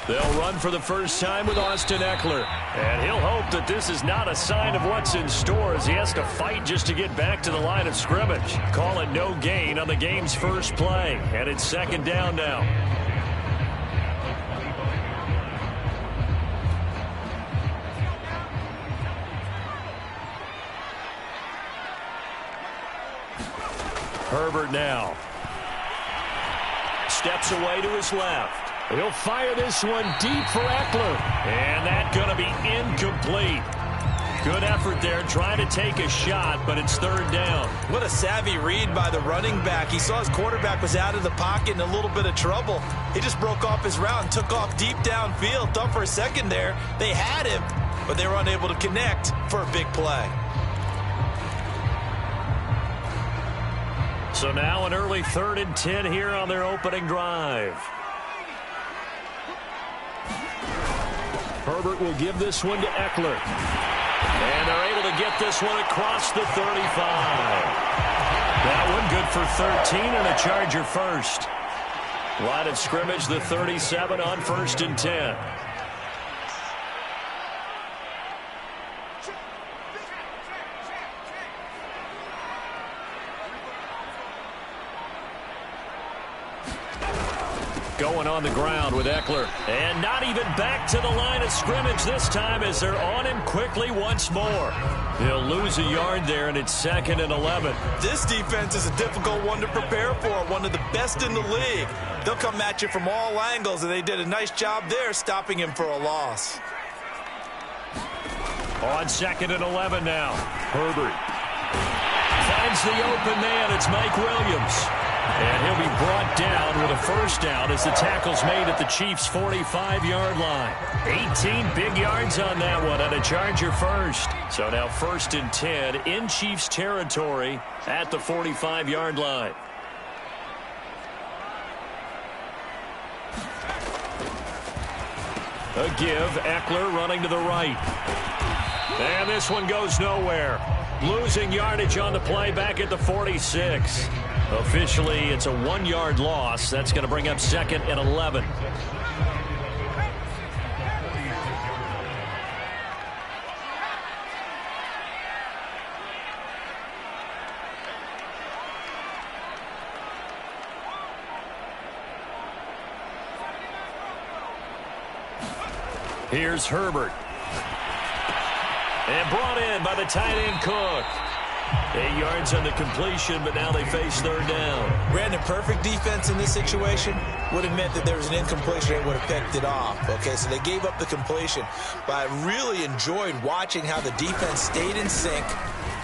They'll run for the first time with Austin Eckler. And he'll hope that this is not a sign of what's in store as he has to fight just to get back to the line of scrimmage. Call it no gain on the game's first play. And it's second down now. Herbert now. Steps away to his left. He'll fire this one deep for Eckler. And that's going to be incomplete. Good effort there trying to take a shot, but it's third down. What a savvy read by the running back. He saw his quarterback was out of the pocket in a little bit of trouble. He just broke off his route and took off deep downfield. Thought for a second there they had him, but they were unable to connect for a big play. So now an early 3rd and 10 here on their opening drive. Herbert will give this one to Eckler. And they're able to get this one across the 35. That one good for 13 and a Charger first. Line of scrimmage, the 37 on 1st and 10. Going on the ground with Eckler. And not even back to the line of scrimmage this time as they're on him quickly once more. They'll lose a yard there, and it's 2nd and 11. This defense is a difficult one to prepare for, one of the best in the league. They'll come at you from all angles, and they did a nice job there stopping him for a loss. On 2nd and 11 now. Herbert finds the open man. It's Mike Williams. And he'll be brought down with a first down as the tackle's made at the Chiefs' 45-yard line. 18 big yards on that one and a Charger first. So now 1st and 10 in Chiefs territory at the 45-yard line. A give, Eckler running to the right. And this one goes nowhere. Losing yardage on the play back at the 46. Officially, it's a 1-yard loss. That's going to bring up 2nd and 11. Here's Herbert. And brought in by the tight end Cook. 8 yards on the completion, but now they face third down. Brandon, perfect defense in this situation would have meant that there was an incompletion and would have picked it off. Okay, so they gave up the completion. But I really enjoyed watching how the defense stayed in sync,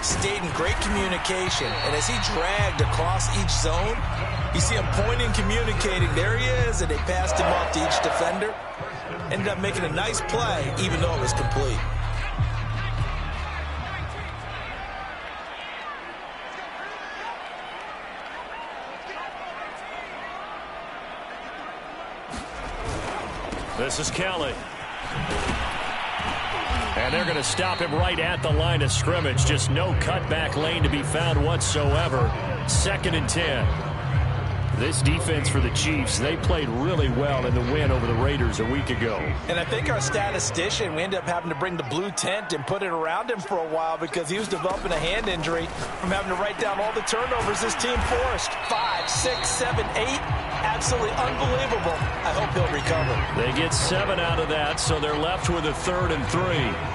stayed in great communication. And as he dragged across each zone, you see him pointing, communicating. There he is, and they passed him off to each defender. Ended up making a nice play, even though it was complete. This is Kelly. And they're going to stop him right at the line of scrimmage. Just no cutback lane to be found whatsoever. 2nd and 10. This defense for the Chiefs, they played really well in the win over the Raiders a week ago. And I think our statistician, we ended up having to bring the blue tent and put it around him for a while because he was developing a hand injury from having to write down all the turnovers this team forced. 5, 6, 7, 8. Absolutely unbelievable. I hope he'll recover. They get 7 out of that, so they're left with a 3rd and 3.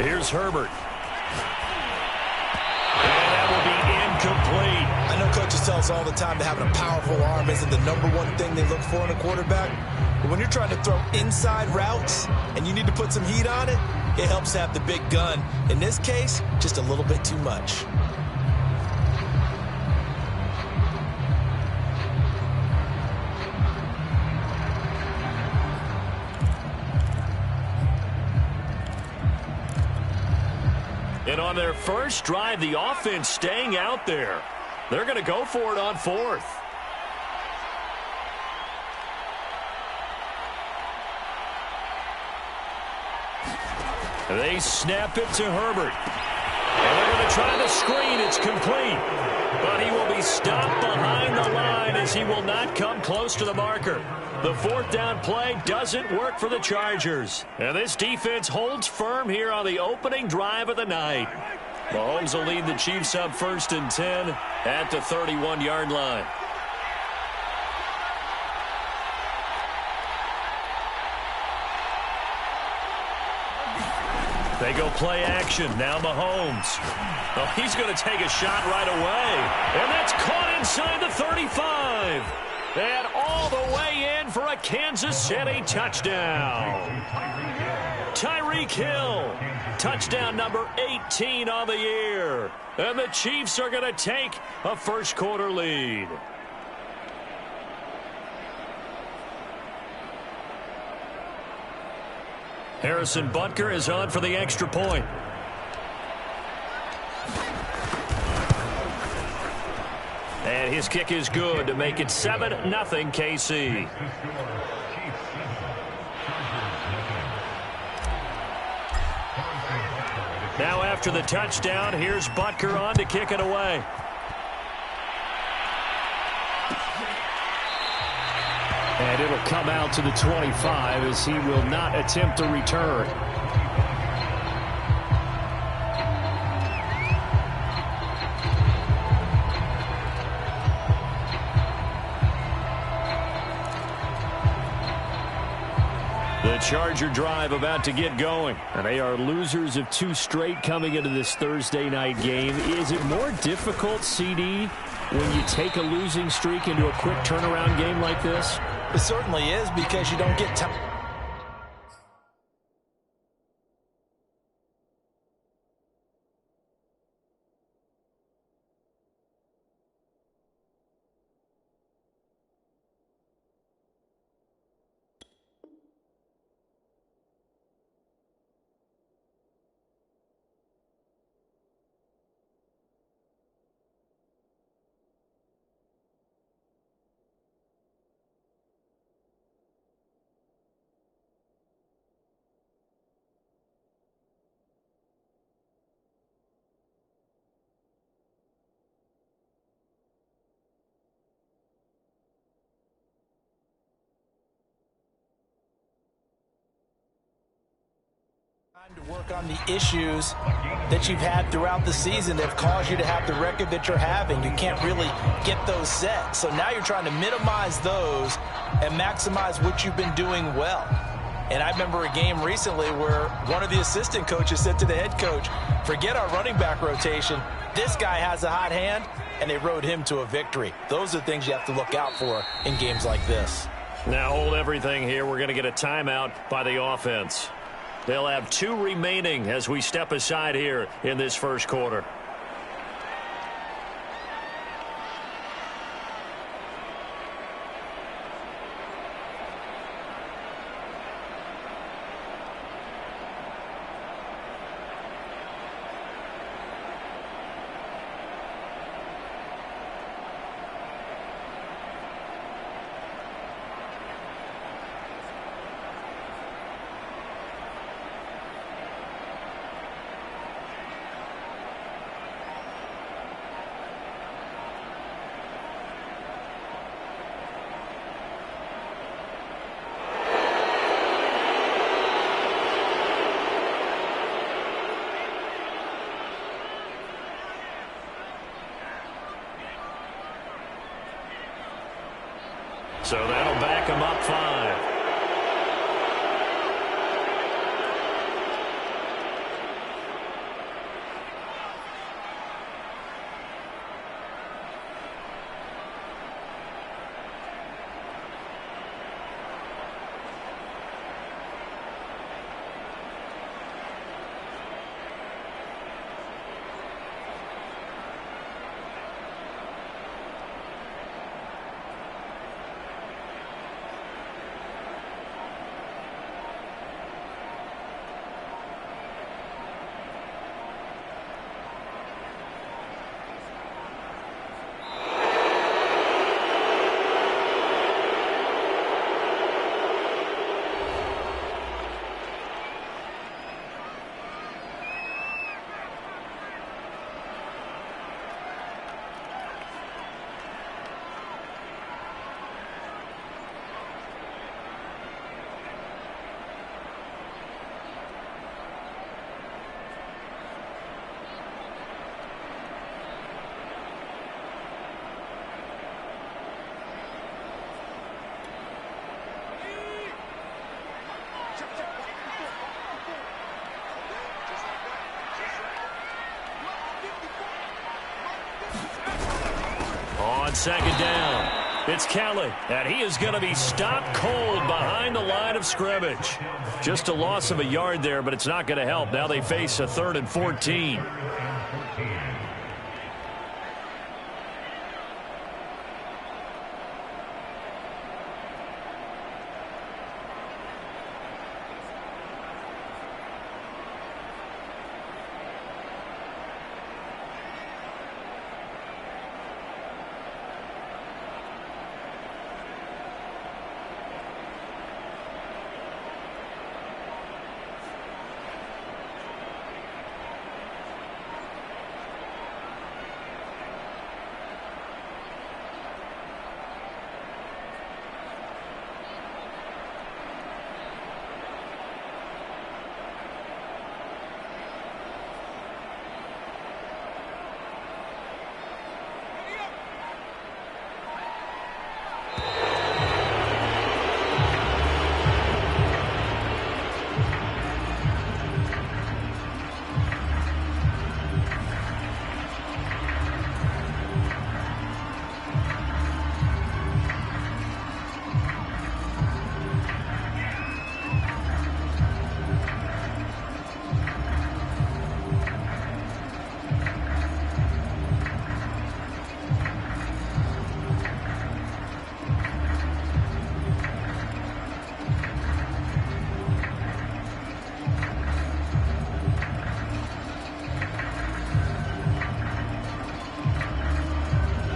Here's Herbert. And that will be incomplete. I know coaches tell us all the time that having a powerful arm isn't the #1 thing they look for in a quarterback. But when you're trying to throw inside routes and you need to put some heat on it, it helps to have the big gun. In this case, just a little bit too much. And on their first drive, the offense staying out there. They're going to go for it on 4th. They snap it to Herbert. And they're going to try the screen. It's complete. But he will be stopped behind the line as he will not come close to the marker. The fourth down play doesn't work for the Chargers. And this defense holds firm here on the opening drive of the night. Mahomes will lead the Chiefs up 1st and 10 at the 31-yard line. They go play action. Now Mahomes. Oh, he's going to take a shot right away. And that's caught inside the 35. And all the way in for a Kansas City touchdown. Tyreek Hill. Touchdown number 18 on the year. And the Chiefs are going to take a first-quarter lead. Harrison Butker is on for the extra point. And his kick is good to make it 7-0 KC. Now after the touchdown, here's Butker on to kick it away. And it'll come out to the 25 as he will not attempt to return. The Charger drive about to get going. And they are losers of 2 straight coming into this Thursday night game. Is it more difficult, CD, when you take a losing streak into a quick turnaround game like this? It certainly is, because you don't get time. To work on the issues that you've had throughout the season that have caused you to have the record that you're having. You can't really get those set. So now you're trying to minimize those and maximize what you've been doing well. And I remember a game recently where one of the assistant coaches said to the head coach, forget our running back rotation. This guy has a hot hand, and they rode him to a victory. Those are things you have to look out for in games like this. Now hold everything here. We're going to get a timeout by the offense. They'll have 2 remaining as we step aside here in this first quarter. So that'll back him up 5. second down. It's Kelly, and he is going to be stopped cold behind the line of scrimmage. Just a loss of a yard there, but it's not going to help. Now they face a 3rd and 14.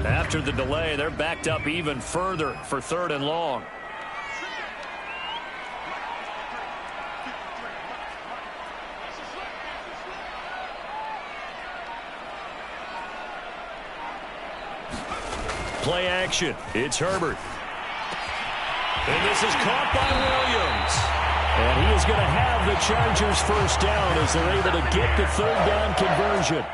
After the delay, they're backed up even further for 3rd and long. Play action. It's Herbert. And this is caught by Williams. And he is going to have the Chargers first down as they're able to get the 3rd down conversion.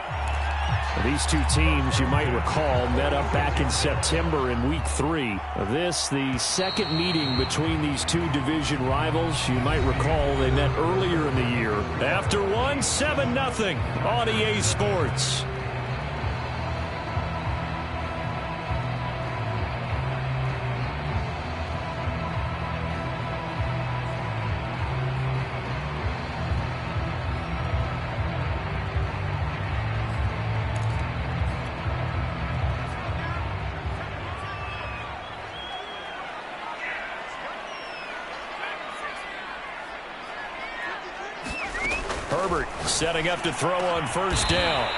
These two teams, you might recall, met up back in September in Week 3. This, the second meeting between these two division rivals. You might recall they met earlier in the year. After one, 7-0 on EA Sports. Herbert setting up to throw on first down.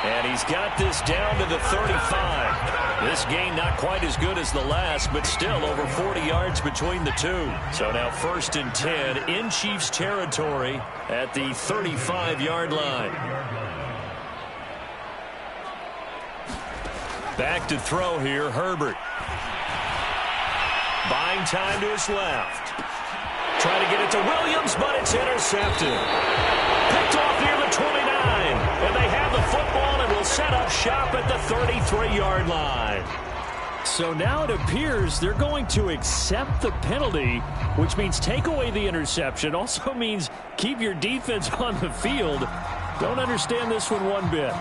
And he's got this down to the 35. This gain not quite as good as the last, but still over 40 yards between the two. So now 1st and 10 in Chiefs territory at the 35-yard line. Back to throw here, Herbert. Buying time to his left. Trying to get it to Williams, but it's intercepted. Picked off near the 29. And they have the football and will set up shop at the 33-yard line. So now it appears they're going to accept the penalty, which means take away the interception. Also means keep your defense on the field. Don't understand this one bit.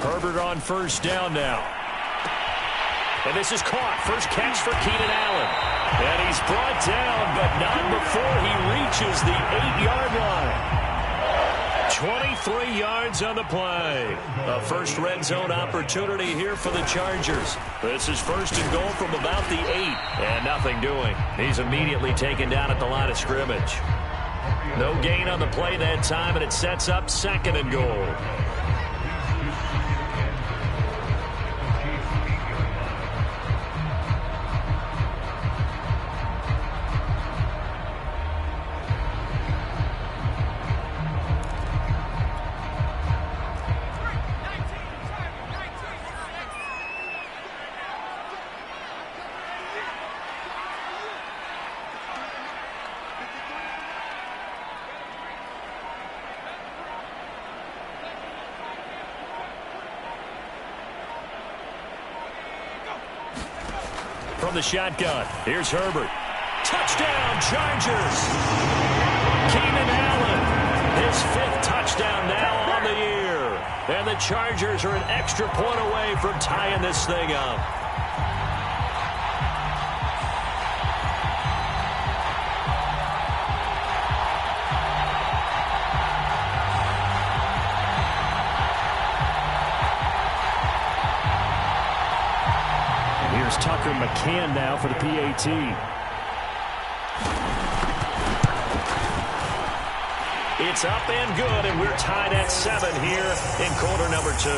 Herbert on first down now. And this is caught. First catch for Keenan Allen. And he's brought down, but not before he reaches the 8-yard line. 23 yards on the play. A first red zone opportunity here for the Chargers. This is 1st and goal from about the 8. And nothing doing. He's immediately taken down at the line of scrimmage. No gain on the play that time, and it sets up 2nd and goal. from the shotgun. Here's Herbert. Touchdown, Chargers. Keenan Allen, his 5th touchdown now on the year. And the Chargers are an extra point away from tying this thing up. Tucker McCann now for the PAT. It's up and good, and we're tied at 7 here in quarter number 2.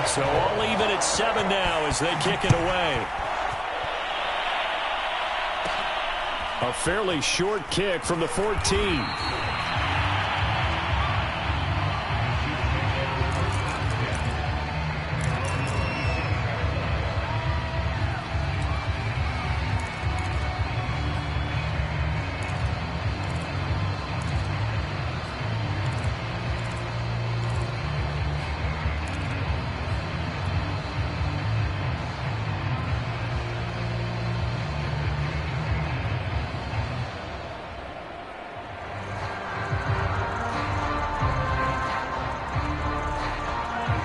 So all even at 7 now as they kick it away. A fairly short kick from the 14.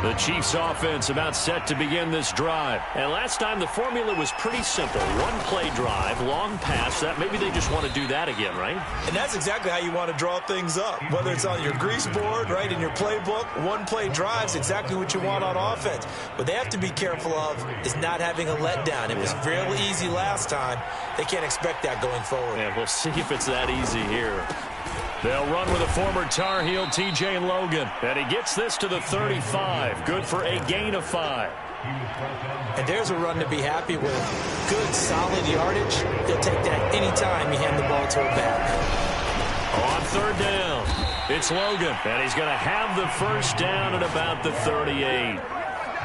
The Chiefs offense about set to begin this drive. And last time the formula was pretty simple. One play drive, long pass. That maybe they just want to do that again, right? And that's exactly how you want to draw things up. Whether it's on your grease board, right, in your playbook, one play drive is exactly what you want on offense. What they have to be careful of is not having a letdown. It was fairly easy last time. They can't expect that going forward. Yeah, we'll see if it's that easy here. They'll run with a former Tar Heel, T.J. Logan. And he gets this to the 35. Good for a gain of 5. And there's a run to be happy with. Good, solid yardage. He'll take that anytime you hand the ball to a back. On 3rd down, it's Logan. And he's going to have the first down at about the 38.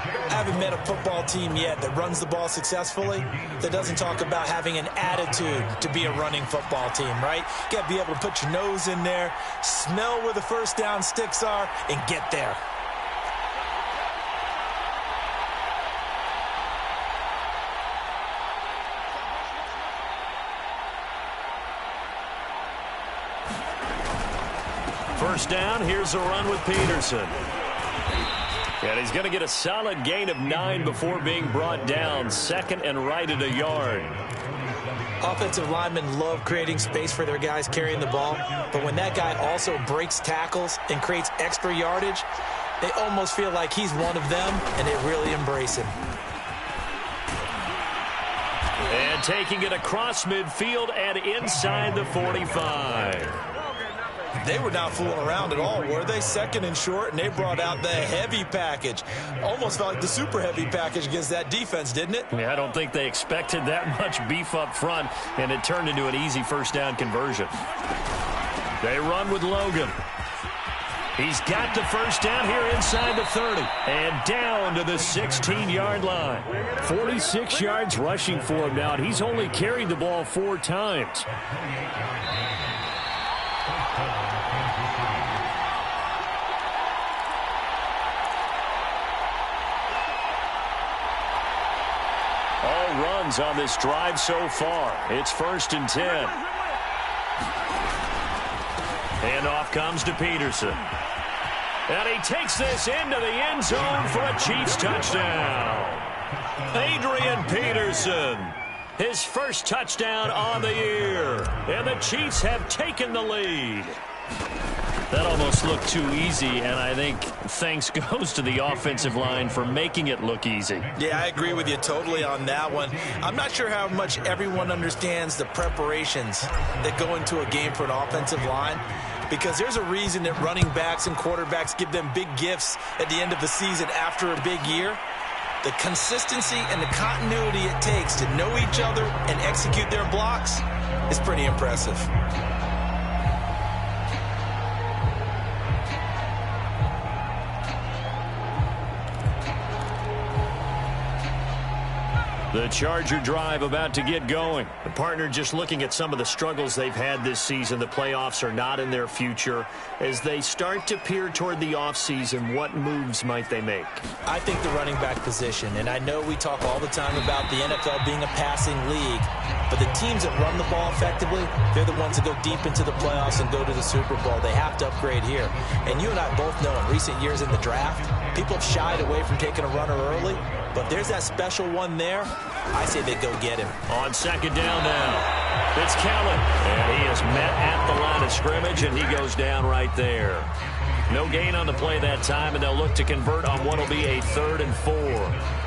I haven't met a football team yet that runs the ball successfully that doesn't talk about having an attitude to be a running football team, right? You got to be able to put your nose in there, smell where the first down sticks are, and get there. First down, here's a run with Peterson. And he's going to get a solid gain of 9 before being brought down. 2nd and right at a yard. Offensive linemen love creating space for their guys carrying the ball. But when that guy also breaks tackles and creates extra yardage, they almost feel like he's one of them, and they really embrace him. And taking it across midfield and inside the 45. They were not fooling around at all, were they? 2nd and short, and they brought out the heavy package. Almost felt like the super heavy package against that defense, didn't it? Yeah, I don't think they expected that much beef up front, and it turned into an easy first down conversion. They run with Logan. He's got the first down here inside the 30 and down to the 16-yard line. 46 yards rushing for him now, and he's only carried the ball 4 times. All runs on this drive so far. It's 1st and 10. And off comes to Peterson. And he takes this into the end zone for a Chiefs touchdown. Adrian Peterson, his first touchdown on the year. And the Chiefs have taken the lead. That almost looked too easy, and I think thanks goes to the offensive line for making it look easy. Yeah, I agree with you totally on that one. I'm not sure how much everyone understands the preparations that go into a game for an offensive line, because there's a reason that running backs and quarterbacks give them big gifts at the end of the season after a big year. The consistency and the continuity it takes to know each other and execute their blocks is pretty impressive. The Charger drive about to get going. The partner just looking at some of the struggles they've had this season. The playoffs are not in their future. As they start to peer toward the offseason, what moves might they make? I think the running back position, and I know we talk all the time about the NFL being a passing league, but the teams that run the ball effectively, they're the ones that go deep into the playoffs and go to the Super Bowl. They have to upgrade here. And you and I both know in recent years in the draft, people have shied away from taking a runner early, but there's that special one there. I say they go get him. On second down now, it's Kellen. And he is met at the line of scrimmage, and he goes down right there. No gain on the play that time, and they'll look to convert on what will be a 3rd and 4.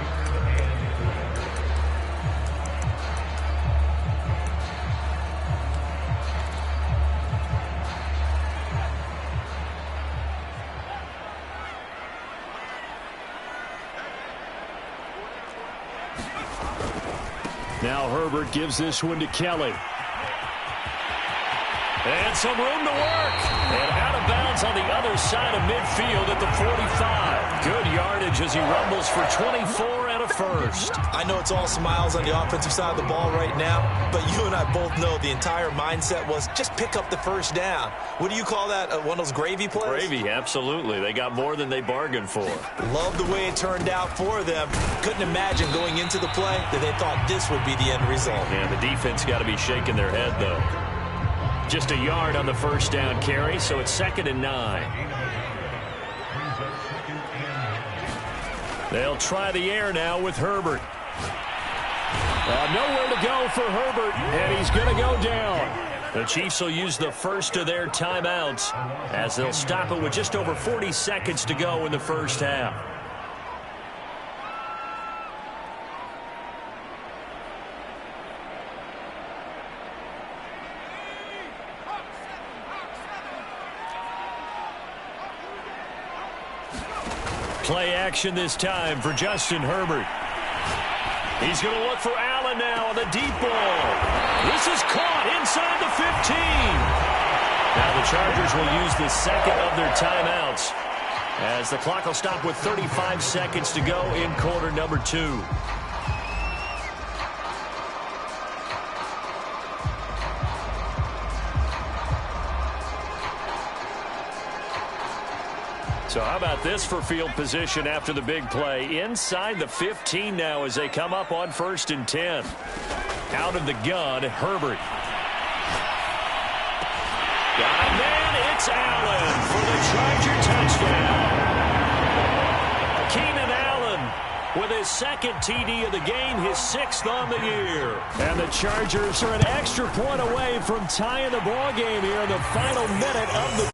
Now Herbert gives this one to Kelly. And some room to work. And out of bounds on the other side of midfield at the 45. Good yardage as he rumbles for 24 and a first. I know it's all smiles on the offensive side of the ball right now, but you and I both know the entire mindset was just pick up the first down. What do you call that? One of those gravy plays? Gravy, absolutely. They got more than they bargained for. Love the way it turned out for them. Couldn't imagine going into the play that they thought this would be the end result. Yeah, the defense got to be shaking their head, though. Just a yard on the first down carry, so it's 2nd and 9. They'll try the air now with Herbert. Nowhere to go for Herbert, and he's going to go down. The Chiefs will use the first of their timeouts as they'll stop it with just over 40 seconds to go in the first half. Play action this time for Justin Herbert. He's going to look for Allen now on the deep ball. This is caught inside the 15. Now the Chargers will use the second of their timeouts as the clock will stop with 35 seconds to go in quarter number 2. So how about this for field position after the big play? Inside the 15 now as they come up on 1st and 10. Out of the gun, Herbert. Got a man, it's Allen for the Charger touchdown. Keenan Allen with his 2nd TD of the game, his 6th on the year. And the Chargers are an extra point away from tying the ball game here in the final minute of the